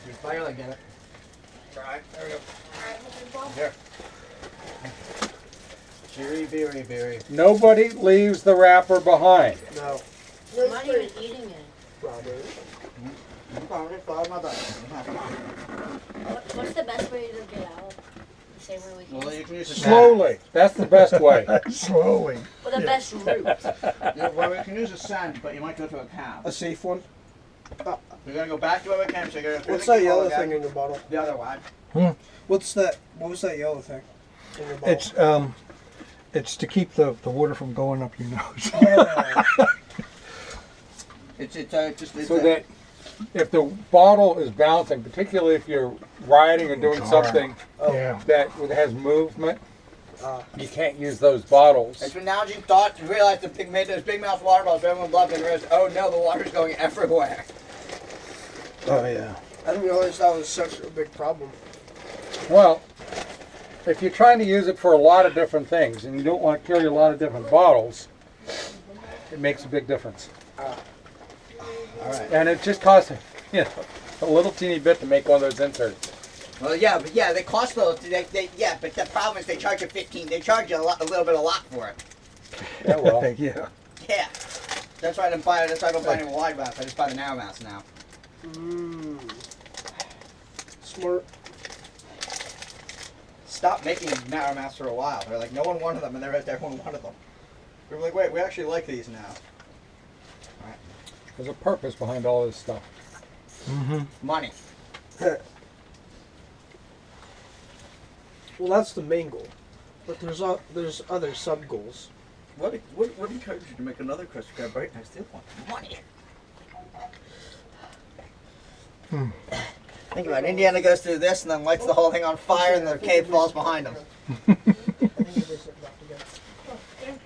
You finally get it. Alright, there we go. Here. Cheery, beery, beery. Nobody leaves the wrapper behind. No. I'm not even eating it. Probably. I'm probably following my butt. What's the best way to get out? The same way we can. Well, you can use a Slowly. That's the best way. Slowly. Well, the best route. Yeah, well, we can use a sand, but you might go to a cab. A safe one. We're gonna go back to where we came. So you're gonna What's that yellow thing in your bottle? The other one. What's that? What was that yellow thing in your bottle? It's to keep the water from going up your nose. It's So that if the bottle is bouncing, particularly if you're riding or doing something Yeah. that has movement, you can't use those bottles. It's been now thought to realize the made those big mouth water bottles everyone loved and realized, oh no, the water's going everywhere. Oh yeah. I didn't realize that was such a big problem. Well, if you're trying to use it for a lot of different things and you don't want to carry a lot of different bottles, it makes a big difference. Alright. And it just costs a little teeny bit to make one of those inserts. Well, yeah, but yeah, they cost those. Yeah, but the problem is they charge you 15. They charge you a little bit a lot for it. Yeah, well. Yeah. Yeah. That's why I don't buy. That's why I don't buy any wide mouth. I just buy the narrow mouths now. Smart. Stopped making narrow mouths for a while. They're like, no one wanted them, and everyone wanted them. We were like, wait, we actually like these now. Alright. There's a purpose behind all this stuff. Money. Well, that's the main goal, but there's other sub goals. What encouraged you to make another Krusty Krab right next to the one? Money. Think about it. Indiana goes through this and then lights the whole thing on fire and the cave falls behind him.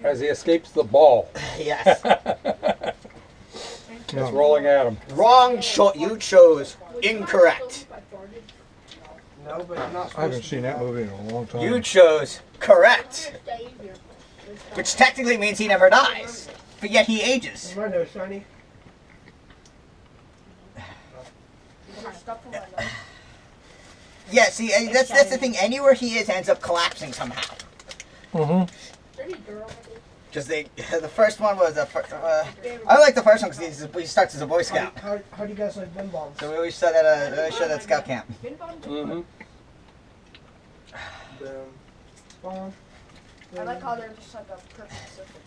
As he escapes the ball. Yes. It's rolling at him. Wrong choice. You chose incorrect. No, but you're not I haven't supposed seen that movie in a long time. You chose correct. Which technically means he never dies. But yet he ages. My nose shiny. Yeah, see, that's the thing. Anywhere he is ends up collapsing somehow. Because the first one was I like the first one because he starts as a Boy Scout. How do you guys like bin bombs? So we always showed at scout camp. Bomb. I like how they're just like a perfect circle.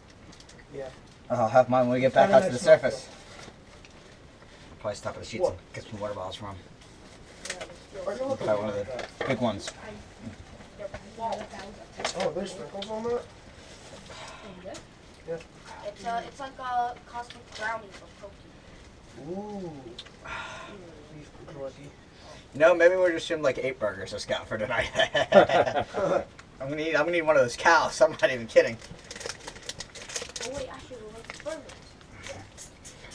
Yeah. I'll have mine when we get back out to the surface. Probably stop at the sheets and get some water bottles from him. Probably one of the big ones. Oh, there's sprinkles on that? Yeah. It's like a cosmic brownie for Pokey. Ooh. Beef jerky. No, maybe we're just doing like 8 burgers of Scout for tonight. I'm gonna eat one of those cows. I'm not even kidding. Oh wait, actually, we'll make burgers.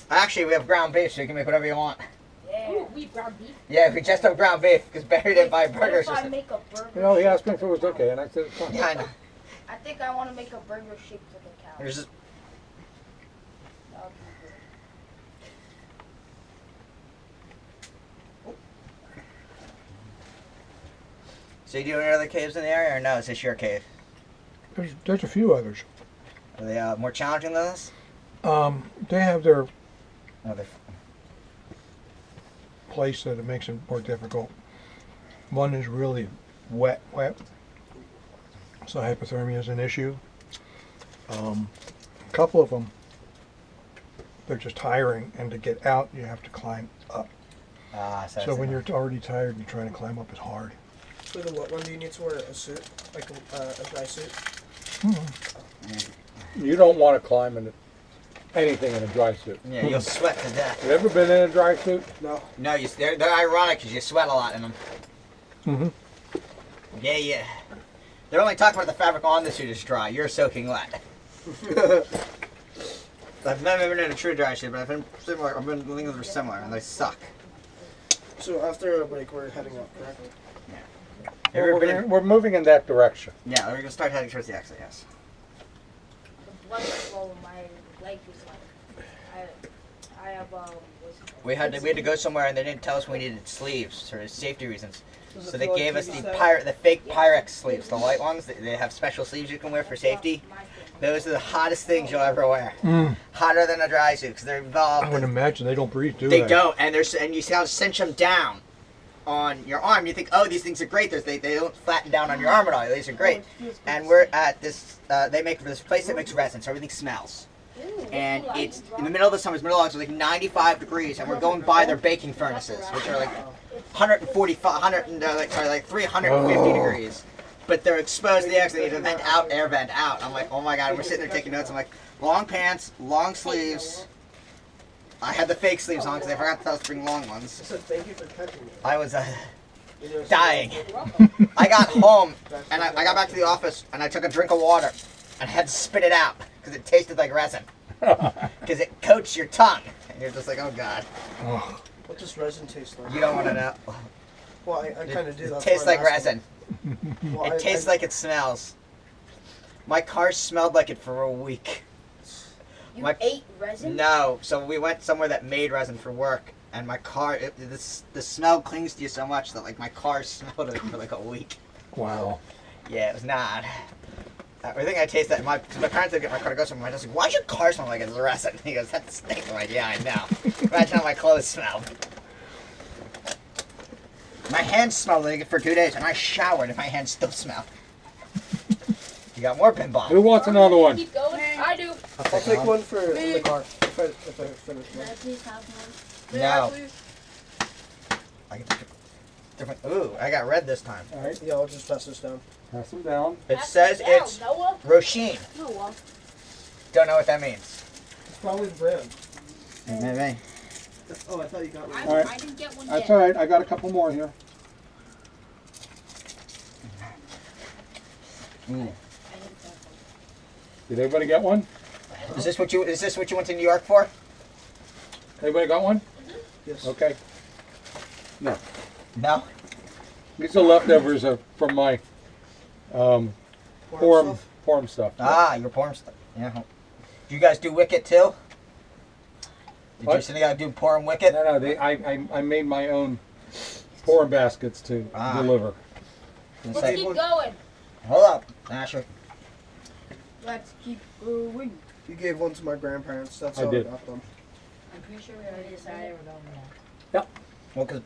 Actually, we have ground beef, so you can make whatever you want. Yeah. Ooh, we ground beef. Yeah, we just have ground beef because Barry didn't buy burgers. What if I make a burger? You know, he asked me if it was okay, and I said it's fine. Yeah, I know. I think I want to make a burger shaped like a cow. There's just, That would be good. so you do any other caves in the area, or no? Is this your cave? There's a few others. Are they more challenging than this? They have their No, they're. place that it makes it more difficult. One is really wet. So hypothermia is an issue. A couple of them, they're just tiring, and to get out, you have to climb up. So when you're already tired and trying to climb up is hard. For the what one do you need to wear a suit? Like a dry suit? You don't want to climb into anything in a dry suit. Yeah, you'll sweat to death. Have you ever been in a dry suit? No. No, they're ironic because you sweat a lot in them. Yeah. They're only talking about the fabric on the suit is dry. You're soaking wet. I've never been in a true dry suit, but I've been similar. I've been thinking they're similar, and they suck. So after a break, we're heading up, correct? We're moving in that direction. Yeah, we're gonna start heading towards the exit. Yes. The blood flow in my leg is like I have what's it called? we had to go somewhere and they didn't tell us we needed sleeves for safety reasons. So they gave us the fake Pyrex sleeves, the white ones. They have special sleeves you can wear for safety. Those are the hottest things you'll ever wear. Hotter than a dry suit because they're involved. I would imagine they don't breathe, do they? They don't, and you see how to cinch them down on your arm. You think, oh, these things are great. They don't flatten down on your arm at all. These are great. And we're at this. They make this place that makes resin, so everything smells. And it's in the middle of the summer. It's middle of August, it's like 95 degrees, and we're going by their baking furnaces, which are like 350 degrees. But they're exposed to the air, so they need to air vent out. I'm like, oh my god. And we're sitting there taking notes. I'm like, long pants, long sleeves. I had the fake sleeves on because I forgot to tell us to bring long ones. I said thank you for catching me. I was dying. I got home and I got back to the office and I took a drink of water and I had to spit it out because it tasted like resin. Because it coats your tongue. And you're just like, oh god. What does resin taste like? You don't want to know. Well, I kind of do. It tastes like resin. Well, It tastes like it smells. My car smelled like it for a week. You ate resin? No, so we went somewhere that made resin for work, and my car, the smell clings to you so much that like my car smelled it for like a week. Wow. Yeah, it was not. I think I taste that. My parents would get my car to go somewhere. I was like, "Why's your car smell like it's resin?" He goes, "That stinks." I'm like, "Yeah, I know." Imagine how my clothes smell. My hands smelled like it for 2 days, and I showered, and my hands still smell. You got more pinball. Who wants another one? Keep going. I do. I'll take one for in the car if I finish Can one. I please have one? No. I get different. Ooh, I got red this time. All right, Yeah, I'll just pass this down. pass them down. It says it's Noah. Roisin. Noah. Don't know what that means. It's probably the brand. Maybe. Oh, I thought you got one. All right. I didn't get one That's yet. all right. I got a couple more here. Did everybody get one? Is this what you went to New York for? Everybody got one? Yes. Okay. No. No. These are leftovers from my forum stuff. Ah, your porn stuff. Yeah. Do you guys do Wicket too? Did What? you say you gotta do porn Wicket? No, I made my own forum baskets to deliver. Let's keep going. Hold up, Asher. Let's keep going. You gave one to my grandparents. That's I how did. I got them. I'm pretty sure we already decided we're going there. Well, because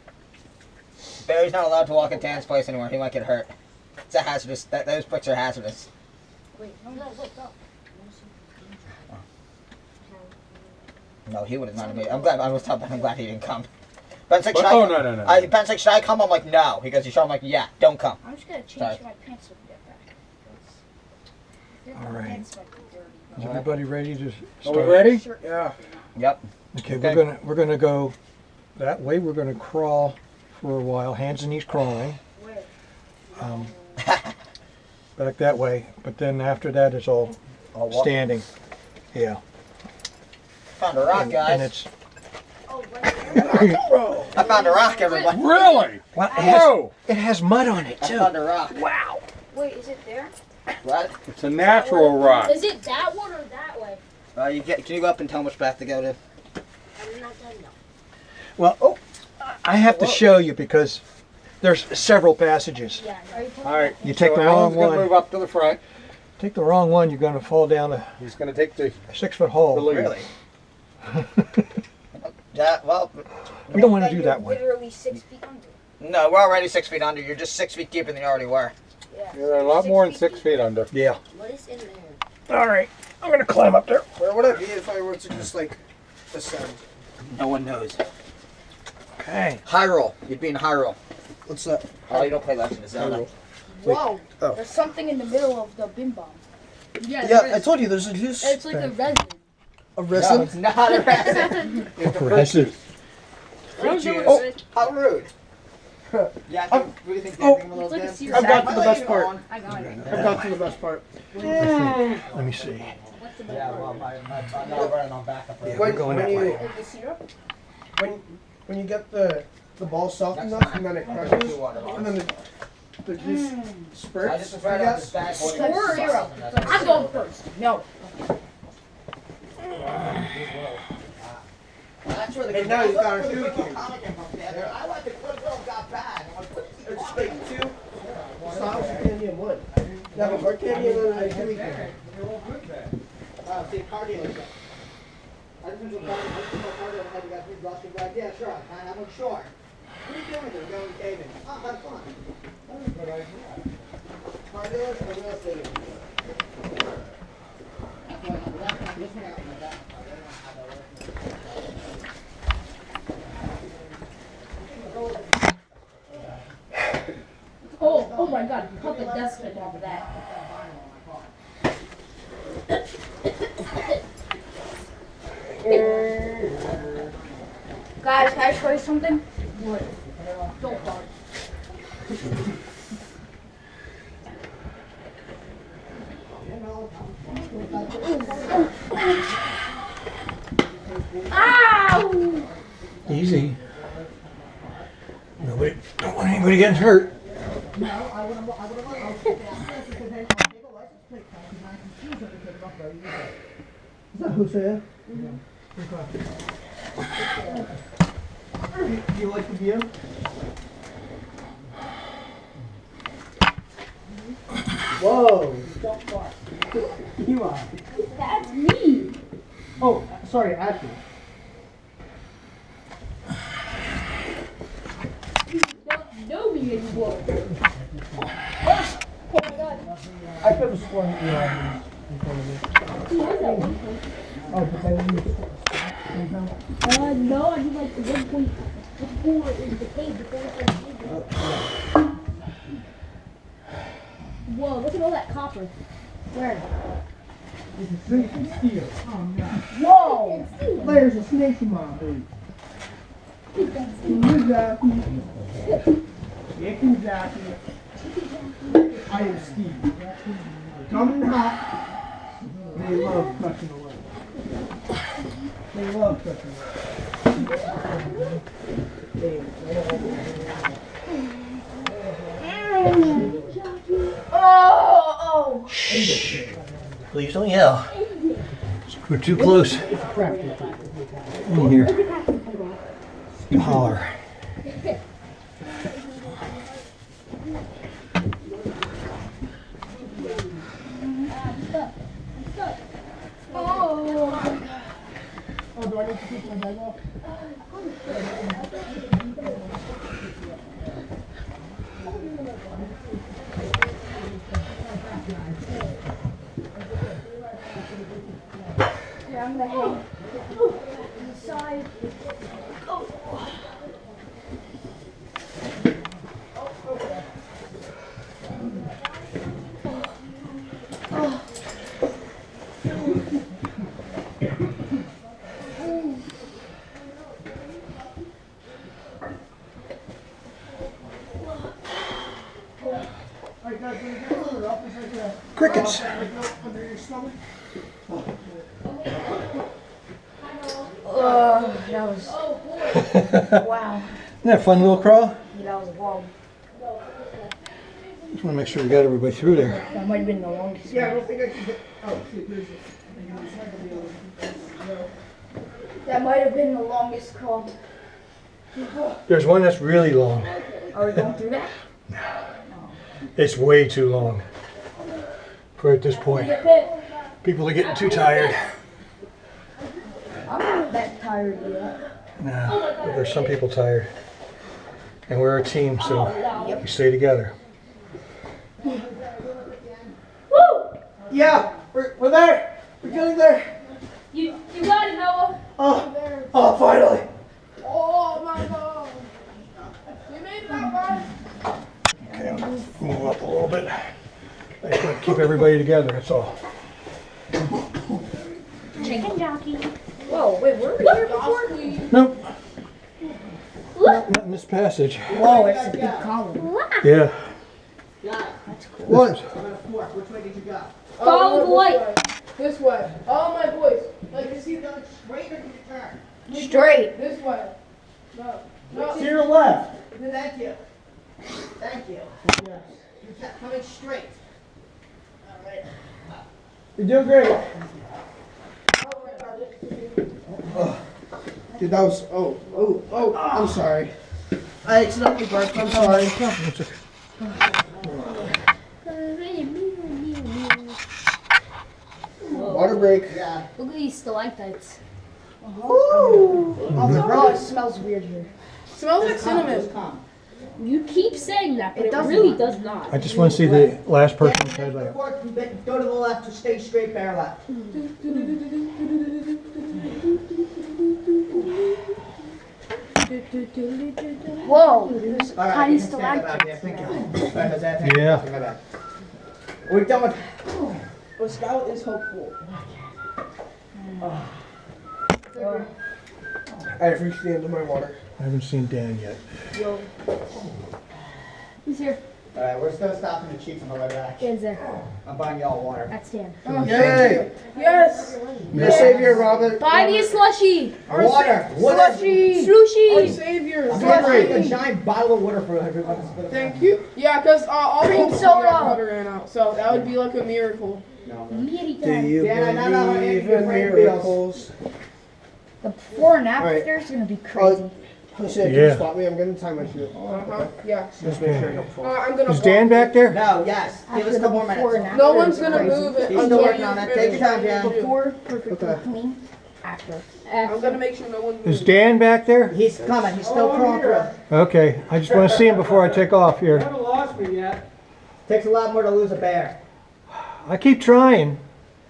Barry's not allowed to walk at Dan's place anymore. He might get hurt. It's a hazardous. Those bricks are hazardous. Wait, no, wait, go. No, he would have not been. I'm glad. I was telling Ben. I'm glad he didn't come. Ben's like, should Oh, I? no. Ben's like, should I come? I'm like, no. He goes, you sure? I'm like, yeah. Don't come. I'm just gonna change Sorry. my pants when we get back. All right. Pants might be dirty. Is everybody ready to Are start? we ready? Yeah. Yep. Okay, Okay. we're gonna go that way. We're gonna crawl for a while, hands and knees crawling. Where? Back that way. But then after that, it's all I'll walk. standing. Yeah. Found a rock, guys. And it's Oh, right. I found a rock, everybody. Really? well, Whoa! it has mud on it I too. found a rock. Wow. Wait, is it there? What? It's a natural rock. Is it that one or that way? Can you go up and tell me which path to go to? I'm not done though. Well, I have to show you because there's several passages. Yeah. Are you All right. You take so the wrong Alan's gonna one. move up to the front. Take the wrong one, you're gonna fall down a He's gonna take the 6-foot hole. lead. Really? Yeah. Well, We don't want to do that one. Literally 6 feet under. no. We're already 6 feet under. You're just 6 feet deeper than you already were. Yeah. You're a lot more than 6 feet under. Yeah. What is in there? All right. I'm gonna climb up there. Where would I be if I were to just like ascend? No one knows. Okay. Hyrule. You'd be in Hyrule. What's that? Oh, you don't play Legend of Zelda. Whoa. Oh. There's something in the middle of the bin bomb. Yeah, Yeah, I told you there's a juice. It's like a resin. A No, resin. it's not a resin. Impressive. Oh, how rude. Yeah, what do you think? Oh. Think I'm a little It's like a Dan? serious I've got to Am I the best letting part. you on? I got it. I've got to the best part. Let me see. What's the Yeah, well, I'm not running on backup. Yeah, When, we're going when that you way. Is the syrup? when you get the ball soft enough and then it crushes and then the juice I spurts. just I right off guess. this bad boy. Or zero. I'm going first. No. What? That's where the And now you got our the food football came. comic came from. I went to Goodwill, got bad. I'm like, what is he It's talking like about? 2 sauce candy and 1. You have a hard candy and then a chewy candy. See, car dealership. I just went to a car dealership. I had to get 3 plastic bags. Yeah, sure. I'm like, sure. What are you doing there? We're going caving. Oh, have fun. Car dealers or real estate agents? Oh my god, put the dust mitt off of that. Guys, can I show you something? What? Don't fart. Ow! Easy. Nobody, don't want anybody getting hurt. Is that Hosea? Do you like the view? Whoa! You are. That's me! Oh, sorry, Ashley. You don't know me anymore. Oh my god. I could have sworn that you were in front of me. Who was that one? Oh, but I didn't. No, I did like the 1.4 in the cave before I started. Whoa, look at all that copper. Where? It's a snake and steel. Oh, no. Whoa! There's a snake in my boot. Who's that? Chicken Jackie. I am Steve. Coming hot. They love crushing away. They love crushing away. Oh! Please don't yell. We're too close. In here. You holler. Oh, do I need to keep my bag off? Yeah, I'm gonna hang inside. Alright guys, when you get a little up, it's like a... Crickets. Under your stomach. That was, wow. Isn't that a fun little crawl? That was long. Just want to make sure we got everybody through there. That might have been the longest. Yeah, I don't think I can get... Oh, shit, there's it. That might have been the longest crawl. There's one that's really long. Are we going through that? It's way too long. For at this point. Get fit. People are getting too tired. I'm not that tired yet. No, but there's some people tired. And we're a team, so we stay together. Woo! Yeah, we're there. We're getting there. You got it, Noah. Oh, finally. Oh my god. We made it out, guys. Okay, I'm gonna move up a little bit. I just want to keep everybody together, that's all. Chicken jockey. Whoa, wait, were we here before? Nope. Not in this passage. Whoa, it's a big column. Yeah. What? Which way did you go? Follow the light. This way. All my boys. Like you see Going straight or did you turn? Straight. this way. No. No. To your left. Thank you. Thank you. Yes. You kept coming straight. All right. You're doing great. Dude, that was. Oh, I'm sorry. I accidentally burped. I'm sorry. Water break. Yeah. Look at these stalactites. Oh, it smells weird here. Smells like cinnamon. You keep saying that, but It it doesn't. really does not. I just want to see the last person's Yeah, headlight. go to the left to stay straight, bear left. Whoa, there's All right, tiny you can stand up out here. stalactites. Thank you. All right, Jose, thank you. Yeah. Take my bag. We're done with. But Scout is hopeful. I've reached the end of my water. I haven't seen Dan yet. Who's here? All right, we're still stopping the Chiefs on the way back. Dan's there. I'm buying y'all water. That's Dan. Yay! Yes! Your savior, Robert. Buy me a slushy! Water. Slushy! Our Slushy! savior! I'm gonna bring a giant bottle of water for everyone. Thank you. Yeah, because all Cream the soda. water ran out, so that would be like a miracle. Do you Dan, I know how believe your in friend miracles? The before and after is gonna be crazy. Jose, can Yeah. you stop me? I'm gonna tie my shoe. Yeah. Just make sure I don't fall. I'm gonna. Is Dan back there? No, yes. Give us a couple more Before and minutes. after No one's is gonna crazy. move it He's still until working you on it. finish Take your time, what you Dan. need to do. Before, perfectly Okay. clean. After. I'm gonna make sure no one Is moves. Dan back there? He's coming. He's still crawling through. Okay, I just want to see him before I take off You here. haven't lost me yet. Takes a lot more to lose a bear. I keep trying,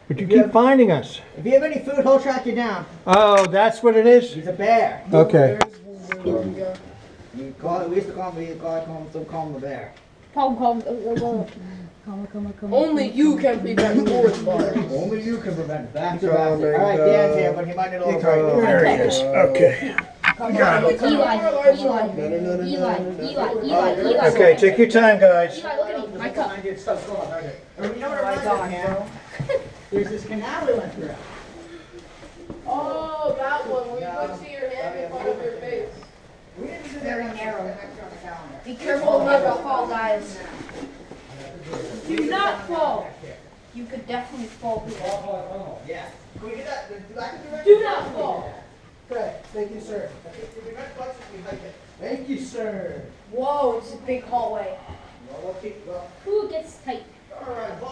but you keep finding us. If you have any food, he'll track you down. Oh, that's what it is? He's a bear. Okay. There we go. We used to call him the bear. Calm. Only you can prevent forest fires. Only you can prevent that. Coming All right, Dan's here, but he might need a little break. There he is. Okay. Eli. Okay, take your time, guys. Eli, look at me. My cup. You know what it reminds me of? There's this canal we went through. Oh, that one where you put your hand in front of your face. Very narrow. Be careful not to fall, guys. Do not fall. You could definitely fall here. Yeah. Can we do that? Do not fall. Okay, thank you, sir. Thank you, sir. Whoa, it's a big hallway. Well, we'll keep, well, Who gets tight? all right, bye.